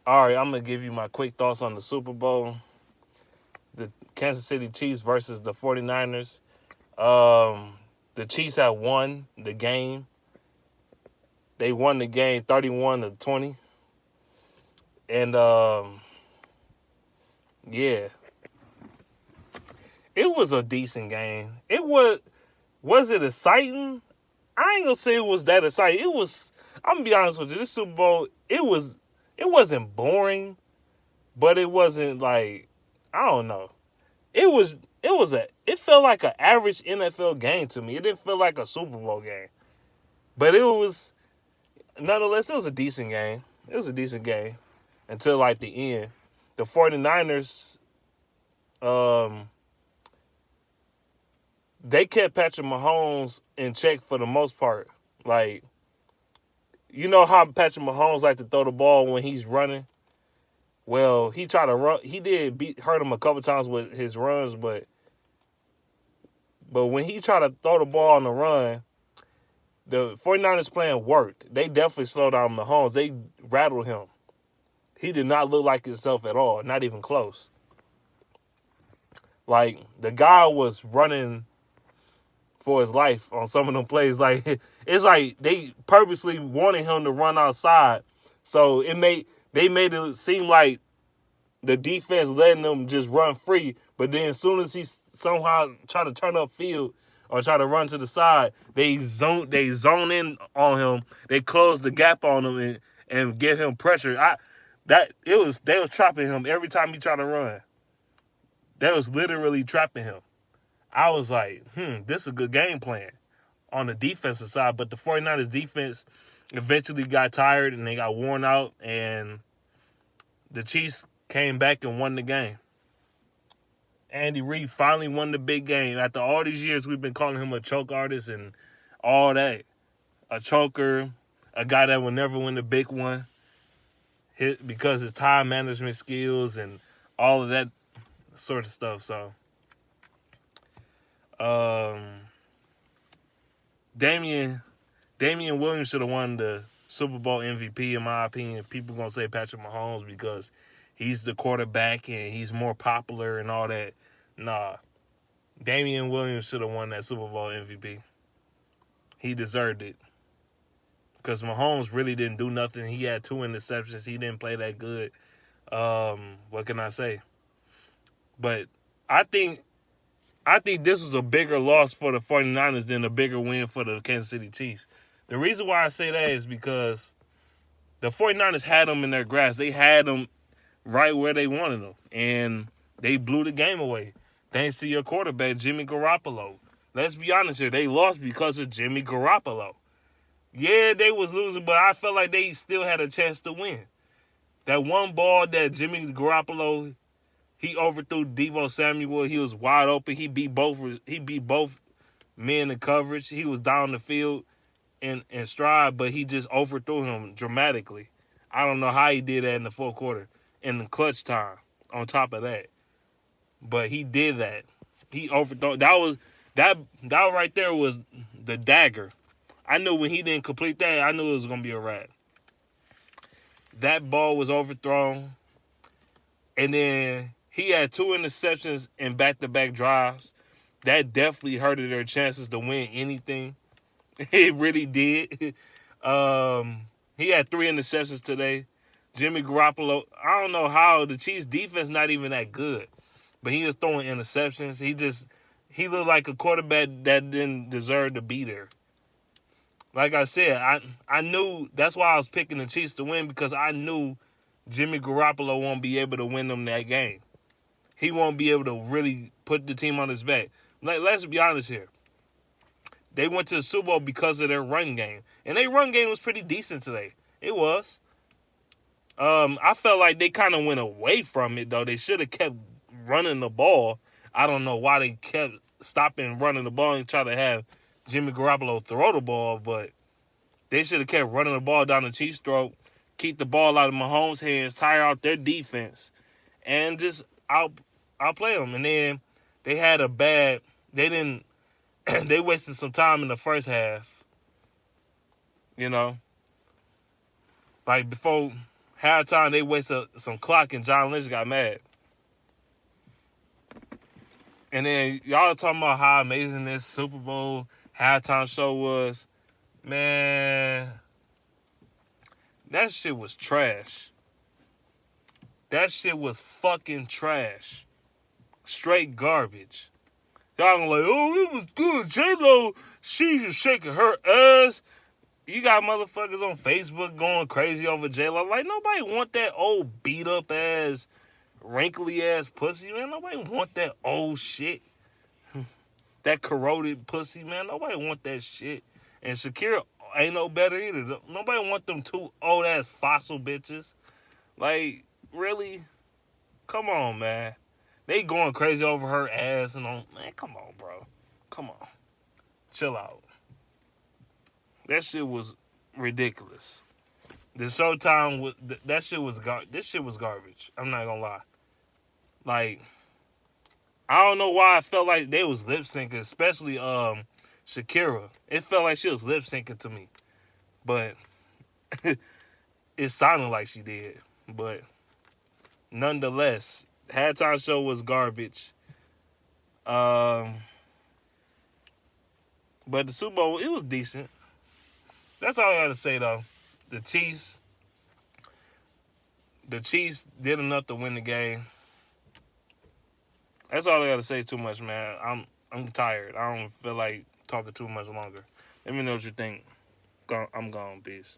All right, I'm gonna give you my quick thoughts on the Super Bowl. The Kansas City Chiefs versus the 49ers. The Chiefs have won the game. They won the game 31-20. And yeah, it was a decent game. Was it exciting? I ain't gonna say it was that exciting. It was. I'm gonna be honest with you. This Super Bowl, it wasn't boring, but it wasn't like, I don't know. It felt like an average NFL game to me. It didn't feel like a Super Bowl game, but it was nonetheless. It was a decent game. It was a decent game until like the end. The 49ers, um, they kept Patrick Mahomes in check for the most part. Like, you know how Patrick Mahomes like to throw the ball when he's running. Well, he tried to run. He did hurt him a couple times with his runs, but when he tried to throw the ball on the run, the 49ers plan worked. They definitely slowed down Mahomes. They rattled him. He did not look like himself at all, not even close. Like, the guy was running for his life on some of them plays. Like, it's like they purposely wanted him to run outside. So they made it seem like the defense letting them just run free. But then as soon as he somehow try to turn up field or try to run to the side, they zone in on him. They close the gap on him and give him pressure. They was trapping him every time he tried to run. They was literally trapping him. I was like, this is a good game plan on the defensive side. But the 49ers defense eventually got tired and they got worn out, and the Chiefs came back and won the game. Andy Reid finally won the big game. After all these years, we've been calling him a choke artist and all that. A choker, a guy that will never win the big one because his time management skills and all of that sort of stuff. So, Damian Williams should have won the Super Bowl MVP, in my opinion. People going to say Patrick Mahomes because he's the quarterback and he's more popular and all that. Nah. Damian Williams should have won that Super Bowl MVP. He deserved it. Because Mahomes really didn't do nothing. He had 2 interceptions. He didn't play that good. What can I say? But I think this was a bigger loss for the 49ers than a bigger win for the Kansas City Chiefs. The reason why I say that is because the 49ers had them in their grasp. They had them right where they wanted them. And they blew the game away. Thanks to your quarterback, Jimmy Garoppolo. Let's be honest here. They lost because of Jimmy Garoppolo. Yeah, they was losing, but I felt like they still had a chance to win. That one ball that Jimmy Garoppolo, he overthrew Deebo Samuel. He was wide open. He beat both men in coverage. He was down the field in stride, but he just overthrew him dramatically. I don't know how he did that in the fourth quarter, in the clutch time, on top of that. But he did that. He overthrew. That right there was the dagger. I knew when he didn't complete that, I knew it was going to be a wrap. That ball was overthrown. And then he had 2 interceptions in back-to-back drives. That definitely hurted their chances to win anything. It really did. He had 3 interceptions today. Jimmy Garoppolo, I don't know how. The Chiefs' defense not even that good. But he was throwing interceptions. He looked like a quarterback that didn't deserve to be there. Like I said, I knew that's why I was picking the Chiefs to win, because I knew Jimmy Garoppolo won't be able to win them that game. He won't be able to really put the team on his back. Let's be honest here. They went to the Super Bowl because of their run game. And their run game was pretty decent today. It was. I felt like they kind of went away from it, though. They should have kept running the ball. I don't know why they kept stopping running the ball and try to have Jimmy Garoppolo throw the ball, but they should have kept running the ball down the Chiefs' throat, keep the ball out of Mahomes' hands, tire out their defense, and just outplay them. And then they had they wasted some time in the first half. You know, like before Halftime, they wasted some clock, and John Lynch got mad. And then y'all talking about how amazing this Super Bowl halftime show was. Man, that shit was trash. That shit was fucking trash. Straight garbage. Y'all gonna like, oh, it was good. J-Lo, she was shaking her ass. You got motherfuckers on Facebook going crazy over J-Lo. Like, nobody want that old beat-up ass, wrinkly-ass pussy, man. Nobody want that old shit. That corroded pussy, man. Nobody want that shit. And Shakira ain't no better either. Nobody want them two old-ass fossil bitches. Like, really? Come on, man. They going crazy over her ass and on. Man, come on, bro. Come on. Chill out. That shit was ridiculous. The Showtime was that shit was this shit was garbage. I'm not gonna lie. Like, I don't know why I felt like they was lip syncing, especially Shakira. It felt like she was lip syncing to me, but it sounded like she did. But nonetheless, halftime show was garbage. But the Super Bowl, it was decent. That's all I gotta say though. The Chiefs did enough to win the game. That's all I gotta say too much, man. I'm tired. I don't feel like talking too much longer. Let me know what you think. I'm gone. Peace.